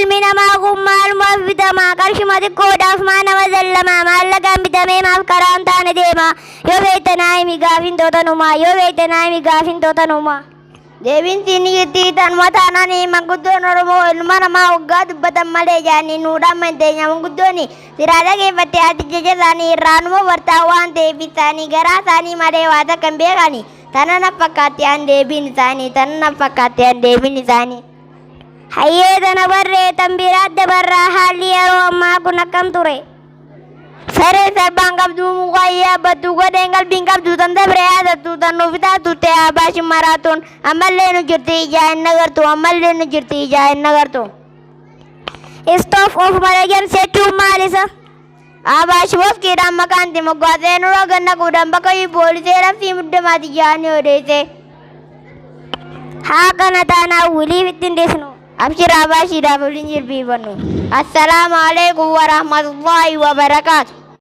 ilminamaakum maalumaaf bitamaa qarshumati qoodhaaf maanama zallamaa maallaqaan bitamee maaf karaan taane deema yoo beektanaa himi gaafin tootanumaa yoo beektanaa himi gaafin tootanumaa. Deebiin siinii jirtii tan mataananii manguddoon Oromoo ilma namaa waggaa dubbatan malee jaanii nuudhaan manteenya manguddooni siraa dhageeffattee ati jecha isaanii irraanuma bartaa waan ta'eef isaanii garaa isaanii malee waa takka hin beekani tana na fakkaatti aan deebiin isaanii tana na fakkaatti aan deebiin isaanii. Hayyee tana barree tan biraat dabarraa haalli yeroo ammaa kun akkam ture. Saree sarbaan qabdu mukaa yaabbattu godheen qalbiin qabdu tan dabre yaadattu tan nuufitaa turte abaashin maraatuun ammallee nu jirti ijaa hin nagartu ammallee nu jirti ijaa hin nagartu. Istoof of malagan sechuun maalisa? Abaash boskiidhaan makaanti moggaatee nurra ganna quudhaan bakka poolisee raffii muddamaati jaanii odeesse. Haa kana taanaa wiliif ittiin deesnu. Abshir abaashiidhaaf waliin jilbiifannu. Assalaamu alaikum warahmatullahi wabarakaatu.